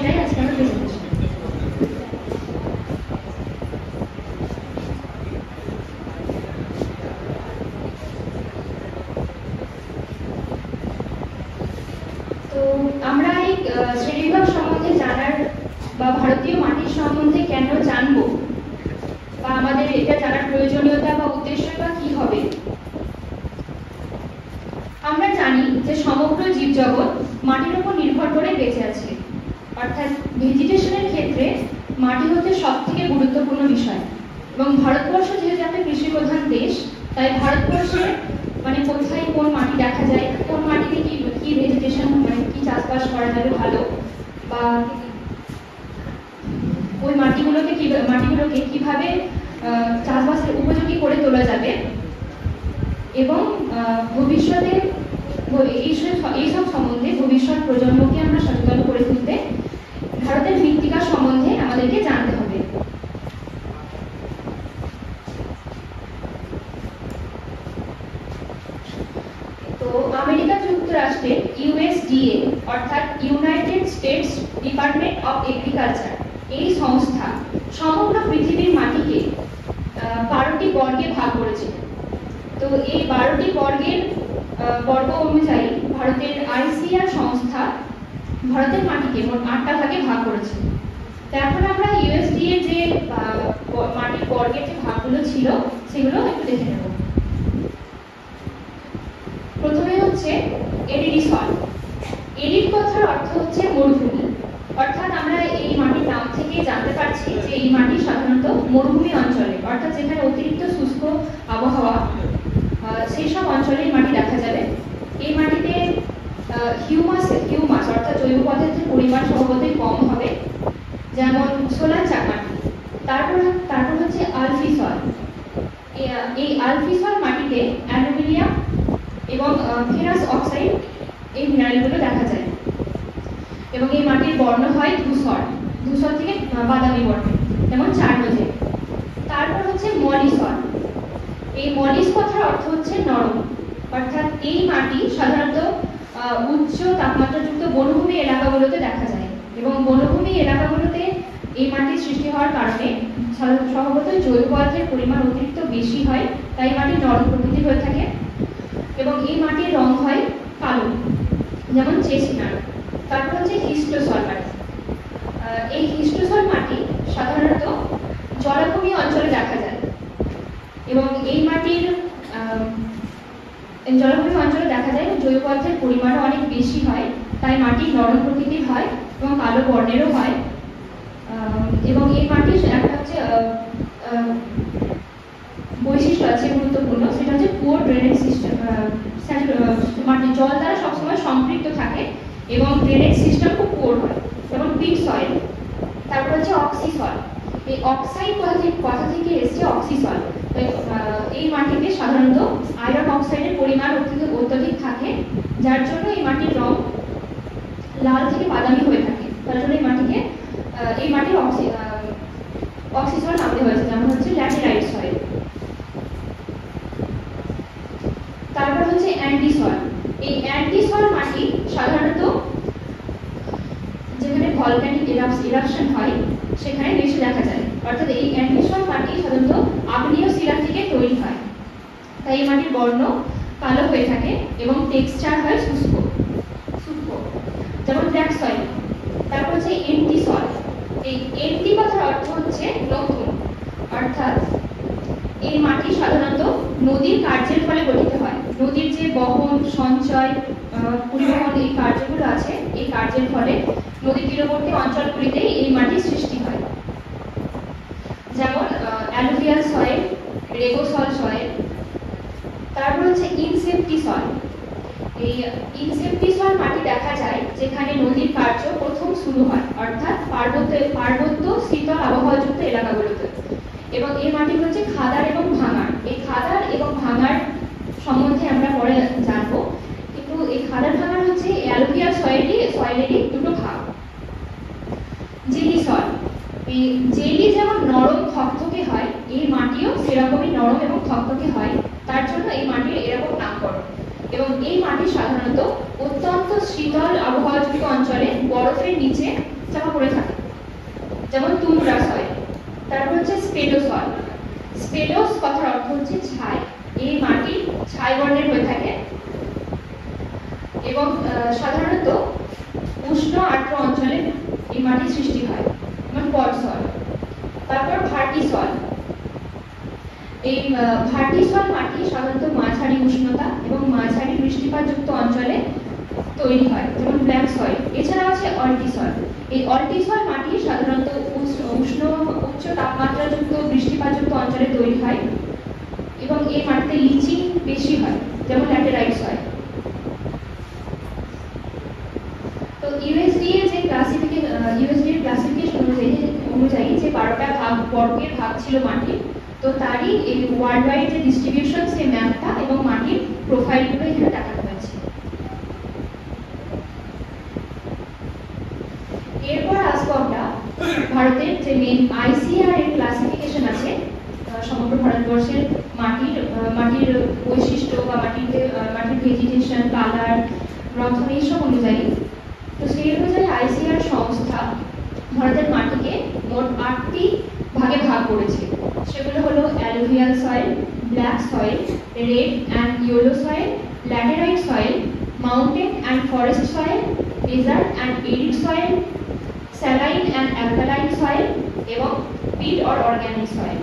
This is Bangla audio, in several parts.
যাই আজকে আমার প্রেজেন্টেশন। তো আমরা এই শ্রেণীবিভাগ সম্বন্ধে জানার বা ভারতীয় মাটির সম্বন্ধে কেন জানবো বা আমাদের এটা জানার প্রয়োজনীয়তা বা উদ্দেশ্য বা কি হবে। আমরা জানি যে সমগ্র জীবজগৎ মাটির উপর নির্ভর করে বেঁচে আছে, অর্থাৎ ভেজিটেশনের ক্ষেত্রে মাটি হচ্ছে সবথেকে গুরুত্বপূর্ণ বিষয়। এবং ভারতবর্ষ যেহেতু একটা কৃষি প্রধান দেশ, তাই ভারতবর্ষে মানে কোথায় কোন মাটি দেখা যায়, কোন মাটিতে কি কি ভেজিটেশন মানে কি চাষবাস করা যাবে ভালো, বা ওই মাটিগুলোকে কিভাবে চাষবাসের উপযোগী করে তোলা যাবে, এবং ভবিষ্যতে এইসব সম্বন্ধে ভবিষ্যৎ প্রজন্মকে আমরা সচেতন করে তুলতে ভারতের মৃত্তিকা সম্বন্ধে আমাদেরকে জানতে হবে। তো আমেরিকা যুক্তরাষ্ট্রের ইউএসডিএ অর্থাৎ United states department of agriculture, এই সংস্থা সমগ্র পৃথিবীর মাটিকে 12টি বর্গে ভাগ করেছে। তো এই 12টি বর্গ অনুযায়ী ভারতের আইসিআর সংস্থা ভারতের মাটিকে মোট 8টা ভাগে ভাগ করেছে। তো এখন আমরা ইউএসডিএ যে মাটির বর্গের যে ভাগগুলো ছিল সেগুলো একটু দেখে নেব। প্রথমে হচ্ছে এরিডি সয়েল। এরিড কথার অর্থ হচ্ছে মরুভূমি, অর্থাৎ আমরা এই মাটির নাম থেকে জানতে পারছি যে এই মাটি সাধারণত মরুভূমি অঞ্চলে, অর্থাৎ যেখানে অতিরিক্ত শুষ্ক আবহাওয়া সেই সব অঞ্চলে মাটি দেখা যাবে। এই মাটিতে হিউমাস অর্থাৎ জৈব পদার্থের পরিমাণ স্বভাবতই কম হবে, যেমন সোলার চাক মাটি। তারপর হচ্ছে আলফি সয়েল। এই আলফি সয়েল মাটিতে অ্যালুমিনিয়াম এবং ফেরাস অক্সাইড এই মিনারেলগুলো দেখা যায়, এবং এই মাটির বর্ণ হয় ধূসর থেকে বাদামি বর্ণের, যেমন চারনোজে। তারপর হচ্ছে মলিসল। এই মলিস কথার অর্থ হচ্ছে নরম, অর্থাৎ এই মাটি সাধারণত উচ্চ তাপমাত্রাযুক্ত বনভূমি এলাকাগুলোতে দেখা যায়, এবং বনভূমি এলাকাগুলোতে এই মাটির সৃষ্টি হওয়ার কারণে স্বভাবতই জৈব পদার্থের পরিমাণ অতিরিক্ত বেশি হয়, তাই মাটি নরম প্রকৃতির হয়ে থাকে, এবং এই মাটির রং হয় কালো, যেমন চেস্টনাট। তারপর হচ্ছে হিস্টোসল মাটি। এই হিস্টোসল মাটি সাধারণত জলাভূমি অঞ্চলে দেখা যায়, এবং এই মাটির জলাভূমি অঞ্চলে দেখা যায় জৈব পদার্থের পরিমাণও অনেক বেশি হয়, তাই মাটি নরম প্রকৃতির হয় এবং কালো বর্ণেরও হয়। এবং এই মাটির একটা হচ্ছে বৈশিষ্ট্য আছে গুরুত্বপূর্ণ, সেটা হচ্ছে পুয়ার ড্রেনেজ সিস্টেম। মাটির জল দ্বারা সবসময় সম্পৃক্ত থাকে এবং ড্রেনেজ সিস্টেম খুব পুয়ার হয়, যেমন পিট সয়েল। তারপর হচ্ছে অক্সি সয়েল। এই অক্সাইড কথা থেকে এসছে অক্সি সয়েল। এই মাটিতে সাধারণত আয়রন অক্সাইডের পরিমাণ অত্যধিক থাকে, যার জন্য এই মাটির রং লাল থেকে বাদামি হয়ে থাকে। তার জন্য এই মাটির অক্সি সয়েল নাম দেওয়া হয়েছে, যেমন হচ্ছে ল্যাটেরাইট সয়েল। তারপর হচ্ছে অ্যান্টি সয়েল। এই অ্যান্টি সয়েল মাটি সাধারণত যেখানে ভলক্যানিক ইরাপশন হয় সেখানে বেশি দেখা যায়, অর্থাৎ এই অ্যান্টি সয়েল মাটি সাধারণত আগ্নেয় শিলা থেকে তৈরি হয়, তাই এই মাটির বর্ণ কালো হয়ে থাকে এবং টেক্সচার হয় শুষ্ক, যেমন ব্ল্যাক সয়েল। তারপর হচ্ছে এন্টি সয়েল। এই এন্টি কথার অর্থ হচ্ছে নতুন, অর্থাৎ এই মাটি সাধারণত নদীর কার্যের ফলে গঠিত হয়। নদীর যে বহন, সঞ্চয়, পরিবহন এই কার্যগুলো আছে, এই কার্যের ফলে নদীর তীরবর্তী অঞ্চলগুলিতে এই মাটির সৃষ্টি হয়, যেমন অ্যালুভিয়াল সয়েল, রেগোসল সয়েল। তারপর হচ্ছে ইনসেপ্টি সয়েল। এই ইনসেপ্টি সয়েল মাটি দেখা যায় যেখানে নদীর কার্য প্রথম শুরু হয়, অর্থাৎ পার্বত্য শীতল আবহাওয়াযুক্ত এলাকাগুলোতে, এবং এই মাটি হচ্ছে খাদার এবং ভাঙার। এই খাদার এবং ভাঙার সম্বন্ধে আমরা পরে জানবো, কিন্তু এই খাদার ভাঙার হচ্ছে অ্যালুভিয়াল সয়েলেরই দুটো ভাগ। Jelly soil. এই জেলি যেমন নরম থকথকে হয়, এই মাটিও সেরকমই নরম এবং থকথকে হয়, তার জন্য এই মাটির এরকম নামকরণ। এবং এই মাটি সাধারণত অত্যন্ত শীতল আবহাওয়াযুক্ত অঞ্চলে বরফের নিচে চাপা পড়ে হচ্ছে স্পেলোসল। স্পেলোস কথার অর্থ হচ্ছে ছাই। এই মাটি ছাই বর্ণের হয়ে থাকে এবং সাধারণত উষ্ণ আর্দ্র অঞ্চলে এই মাটির সৃষ্টি হয়, যেমন পডসল। তারপর ভার্টিসল। এই ভার্টিসল মাটি সাধারণত মাঝারি উষ্ণতা এবং মাঝারি বৃষ্টিপাতযুক্ত অঞ্চলে তৈরি হয়, যেমন ব্ল্যাক সয়েল। এছাড়া আছে অল্টিসল। এই অল্টিসল মাটি সাধারণত উষ্ণ উচ্চ তাপমাত্রাযুক্ত বৃষ্টিপাতযুক্ত অঞ্চলে তৈরি হয় এবং এই মাটিতে লিচিং বেশি হয়, যেমন ল্যাটেরাইট সয়েল। তো ইউএসডিএ যে ক্লাসিফিকেশন অনুযায়ী যে 12টা বর্গের ভাগ ছিল মাটি, তো তারই এই ওয়ার্ল্ড ওয়াইড যে ডিস্ট্রিবিউশন সেই ম্যাপটা এবং মাটির প্রোফাইলগুলো এখানে দেখানো হয়েছে। এরপর আসবো আমরা ভারতের যে মেন আইসিআর এর ক্লাসিফিকেশন আছে সমগ্র ভারতবর্ষের মাটির বৈশিষ্ট্য বা মাটির ভেজিটেশন, কালার, গঠন এইসব অনুযায়ী। তো সেই অনুযায়ী আইসিআর সংস্থা ভারতের মাটিকে মোট 8টি ভাগে ভাগ করেছে। সেগুলো হলো alluvial soil, black soil, red and yellow soil, laterite soil, mountain and forest soil, desert and arid soil, saline and alkaline soil এবং পিট অর অর্গানিক সয়েল।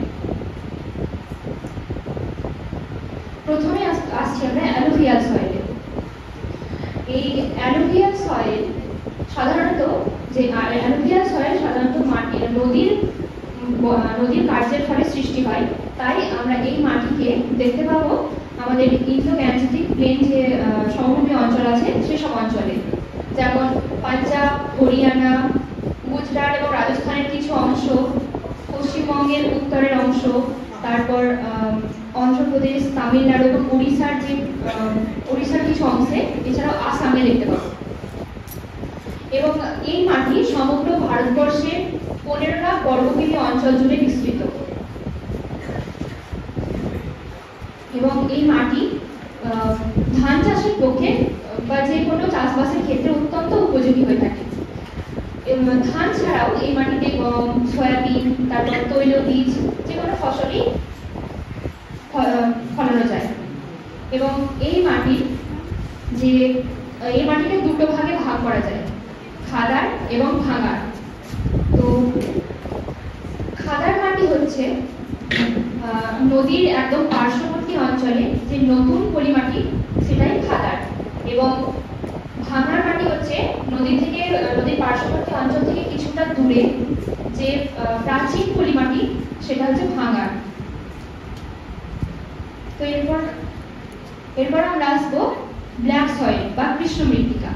প্রথমে আসছি আমরা অ্যালুভিয়াল সয়েলে। এই অ্যালুভিয়াল সয়েল সাধারণত নদীর কার্যের ফলে সৃষ্টি হয়। তাই আমরা এই মাটিকে দেখতে পাবো আমাদের ইন্দো গ্যাঞ্জেটিক প্লেন যে সমভূমি অঞ্চল আছে সেসব অঞ্চলে, যেমন পাঞ্জাব, হরিয়ানা, গুজরাট এবং রাজস্থানের কিছু অংশ, পশ্চিমবঙ্গের উত্তরের অংশ, তারপর অন্ধ্রপ্রদেশ, তামিলনাড়ু এবং উড়িষ্যার কিছু অংশে, এছাড়াও আসামে দেখতে পাবো। এবং এই মাটি সমগ্র ভারতবর্ষের 15 লাখ বর্গকিমি অঞ্চল জুড়ে বিস্তৃত এবং এই মাটি ধান চাষের পক্ষে বা যে কোনো চাষবাসের ক্ষেত্রে অত্যন্ত উপযোগী হয়ে থাকে। ধান ছাড়াও এই মাটিতে গম, সয়াবিন, তারপর তৈলবীজ যে কোনো ফসলই ফলানো যায়। এবং এই মাটিকে দুটো ভাগে ভাগ করা যায়, খাদার এবং ভাঙার। তো খাদার মাটি হচ্ছে নদীর একদম পার্শ্ববর্তী অঞ্চলে যে নতুন পলিমাটি সেটাই খাদার, এবং ভাঙার মাটি হচ্ছে নদীর পার্শ্ববর্তী অঞ্চল থেকে কিছুটা দূরে যে প্রাচীন পলিমাটি সেটা হচ্ছে ভাঙার। তো এরপর আমরা আসবো ব্ল্যাক সয়েল বা কৃষ্ণ মৃত্তিকা।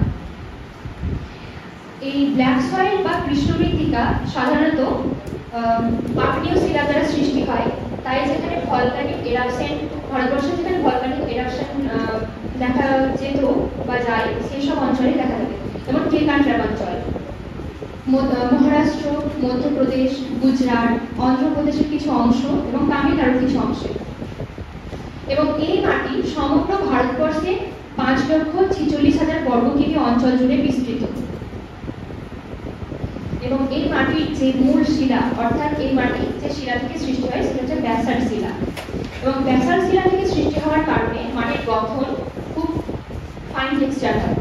এই ব্ল্যাক সয়েল বা কৃষ্ণ মৃত্তিকা সাধারণত আগ্নেয় শিলা দ্বারা সৃষ্টি হয়। তাই যেখানে ভলকানিক এরাপশন, ভারতবর্ষে যেখানে ভলকানিক এরাপশন দেখা যেত বা যায় সেই সব অঞ্চলে দেখা যাবে, যেমন কেকান্ড্রাম অঞ্চল, মহারাষ্ট্র, মধ্যপ্রদেশ, গুজরাট, অন্ধ্রপ্রদেশের কিছু অংশ এবং তামিলনাড়ুর কিছু অংশে। এবং এই মাটি সমগ্র ভারতবর্ষে 5,46,000 বর্গকিমি অঞ্চল জুড়ে বিস্তৃত। এবং এই মাটির যে মূল শিলা, অর্থাৎ এই মাটি যে শিলা থেকে সৃষ্টি হয় সেটা হচ্ছে ব্যাসাল্ট শিলা। এবং ব্যাসাল্ট শিলা থেকে সৃষ্টি হওয়ার কারণে মাটির গঠন খুব ফাইন টেক্সচার হয়।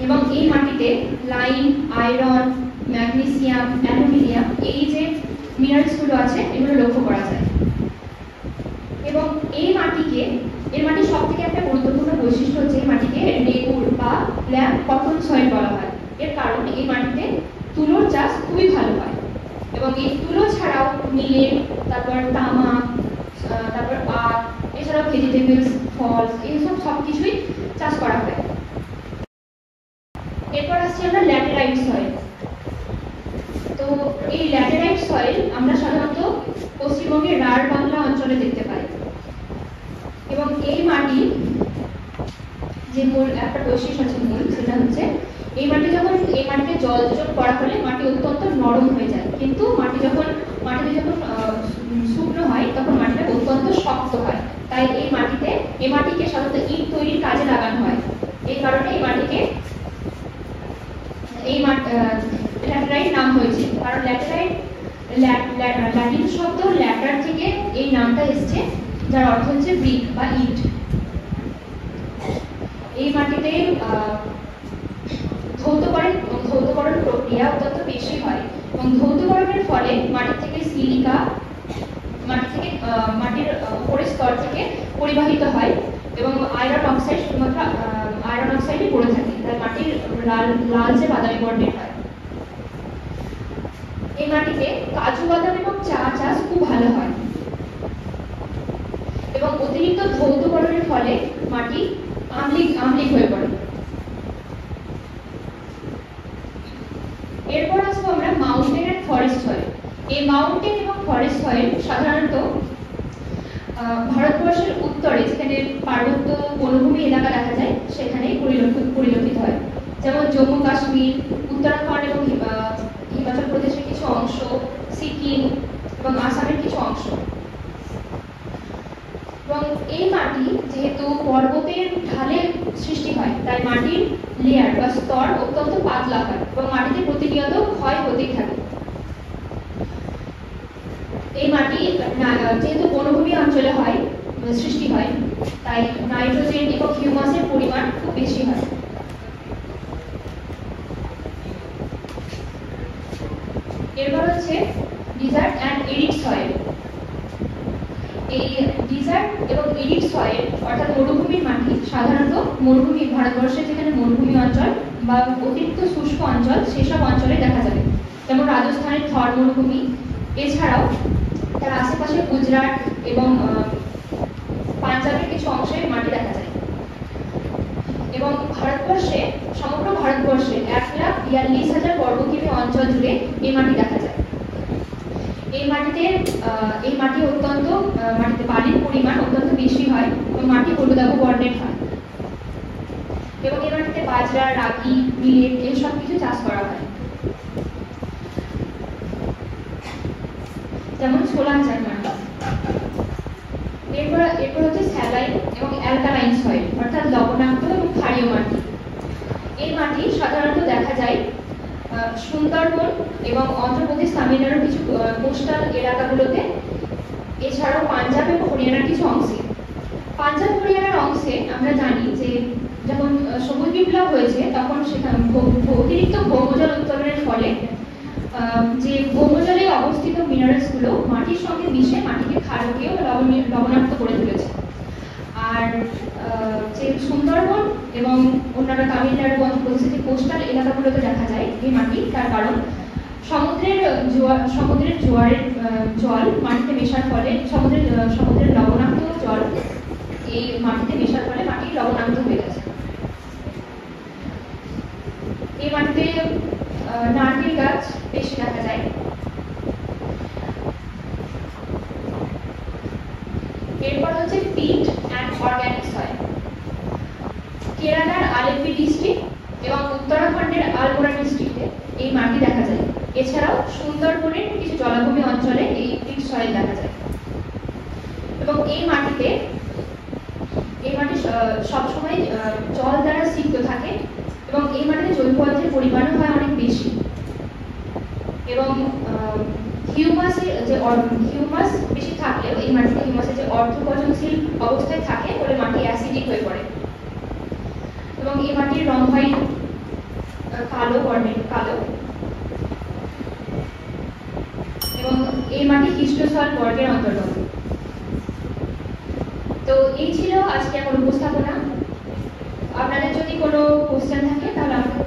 এবং এই মাটিতে লাইম, আয়রন, ম্যাগনেসিয়াম, অ্যালুমিনিয়াম এই যে মিনারেলসগুলো আছে এগুলো লক্ষ্য করা যায়। এবং এর মাটির সব থেকে একটা গুরুত্বপূর্ণ বৈশিষ্ট্য হচ্ছে এই মাটিকে রেগুর বা ব্ল্যাক কটন সয়েল বলা হয়। এর কারণ এই মাটিতে তুলোর চাষ খুবই ভালো হয়। এবং এই তুলো ছাড়াও মিলেট, তারপর তামাক, তারপর আখ, এছাড়াও ভেজিটেবলস, ফল, এইসব সবকিছুই চাষ করা হয়। এরপর আসছি আমরা ল্যাটেরাইট সয়েল। তো এই ল্যাটেরাইট সয়েল আমরা সাধারণত পশ্চিমবঙ্গের রাঢ় বাংলা অঞ্চলে দেখতে পাই। এবং এই মাটি যে মূল একটা বৈশিষ্ট্য আছে সেটা হচ্ছে এই মাটিতে জল যোগ করা হলে মাটি অত্যন্ত নরম হয়ে যায়, কিন্তু মাটিতে যখন শুকনো হয় তখন মাটিটা অত্যন্ত শক্ত হয়। তাই এই মাটিকে সাধারণত ইট তৈরির কাজে লাগানো হয়। এই কারণে ল্যাটেরাইট নাম হয়েছে, কারণ ল্যাটেরাইট ল্যাটিন শব্দ ল্যাটার থেকে এই নামটা এসছে, যার অর্থ হচ্ছে ব্রিক বা ইট। এই মাটিতে ধৌতকরণ প্রক্রিয়া অত্যন্ত বেশি হয় এবং ধৌতকরণের ফলে মাটি থেকে সিলিকা মাটির উপরের স্তর থেকে পরিবাহিত হয় এবং আয়রন অক্সাইড শুধুমাত্র আয়রন অক্সাইডই পড়ে থাকে, তাই মাটির লালচে বাদামি বর্ণের হয়। এই মাটিতে কাজু বাদাম এবং চা চাষ খুব ভালো হয় এবং অতিরিক্ত ধৌতকরণের ফলে মাটি আম্লিক হয়ে পড়ে। এরপর আসবো আমরা মাউন্টেন এন্ড ফরেস্ট সয়েল। এই মাউন্টেন এবং ফরেস্ট সয়েল সাধারণত ভারতবর্ষের উত্তরে যেখানে পার্বত্য বনভূমি এলাকা দেখা যায় সেখানেই পরিলক্ষিত হয়, যেমন জম্মু কাশ্মীর, উত্তরাখণ্ড এবং হিমাচল প্রদেশের কিছু অংশ, সিকিম এবং আসামের কিছু অংশ। এবং এই মাটি যেহেতু পর্বতের ঢালে সৃষ্টি হয়, তাই মাটির লেয়ার বা স্তর অত্যন্ত পাতলা হয় এবং মাটিতে প্রতিনিয়ত ক্ষয় হতেই থাকে। এই মাটি যেহেতু বনভূমি অঞ্চলে হয় সৃষ্টি হয়, তাই নাইট্রোজেন এবং হিউমাসের পরিমাণ খুব বেশি হয়। এরপর হচ্ছে ডিজার্ট অ্যান্ড এরিড সয়েল। এই ডিজার্ট এবং এরিড সয়েল অর্থাৎ মরুভূমির মাটি সাধারণত ভারতবর্ষের যেখানে মরুভূমি অঞ্চল বা অতিরিক্ত শুষ্ক অঞ্চল সেসব অঞ্চলে দেখা যাবে, যেমন রাজস্থানের থর মরুভূমি, এছাড়াও তার আশেপাশে গুজরাট এবং পাঞ্জাবের কিছু অংশে মাটি দেখা যায়। এবং সমগ্র ভারতবর্ষে 1,42,000 বর্গকিমি অঞ্চল জুড়ে এই মাটি দেখা যায়। এই মাটিতে বালির পরিমাণ অত্যন্ত বেশি হয় এবং মাটি হলুদাভ বর্ণের হয় এবং এই মাটিতে বাজরা, রাগি, মিলেট এসব কিছু চাষ করা হয়, যেমন সোলান চাল মাটি। এরপর হচ্ছে স্যালাইন এবং অ্যালকালাইন সয়েল অর্থাৎ লবণাক্ত এবং ক্ষারীয় মাটি। এই মাটি সাধারণত দেখা যায় সুন্দরবন এবং অন্ধ্রপ্রদেশ, তামিলনাড়ুর কিছু কোস্টাল এলাকাগুলোতে, এছাড়াও পাঞ্জাব এবং হরিয়ানার কিছু অংশে। পাঞ্জাব হরিয়ানার অংশে আমরা জানি যে যখন সবুজ বিপ্লব হয়েছে তখন সেখানে অতিরিক্ত ভৌমজল উত্তোলনের ফলে যে ভৌমজলে অবস্থিত মিনারেলস গুলো মাটির সঙ্গে মিশে মাটিকে ক্ষারকীয় লবণাক্ত করে তুলেছে। আর যে সুন্দরবন এবং অন্যান্য তামিলনাড়ু, অন্ধ্রপ্রদেশের যে কোস্টাল এলাকাগুলোতে দেখা যায় এই মাটি, তার কারণ সমুদ্রের জোয়ারের জল মাটিতে মেশার ফলে সমুদ্রের লবণাক্ত জল এই মাটিতে মেশার ফলে মাটি লবণাক্ত হয়ে গেছে। এই মাটিতে নারকেল গাছ বেশি দেখা যায়। এরপর হচ্ছে পিট অ্যান্ড অর্গানিক সয়েল। কেরালার আলেপ্পি ডিস্ট্রিক্ট এবং উত্তরাখণ্ডের আলমোড়া ডিস্ট্রিক্টে এই মাটি দেখা যায়। এছাড়াও সুন্দরবনের কিছু জলাভূমি অঞ্চলে এই পিট সয়েল দেখা যায় এবং এই মাটি সবসময় জল দ্বারা সিক্ত থাকে এবং এই মাটিতে জৈব পদার্থের পরিমাণও হয় অনেক বেশি এবং হিউমাস বেশি থাকলেও এই মাটিতে হিউমাসের যে অর্ধপচনশীল অবস্থায় থাকে বলে মাটি অ্যাসিডিক হয়ে পড়ে এবং এই মাটির রং হয় কালো বর্ণের এবং এই মাটি হিস্টোসয়েল বর্গের অন্তর্গত। তো এই ছিল আজকে আমার উপস্থাপনা। আপনাদের যদি কোনো কোশ্চেন থাকে তাহলে আমাকে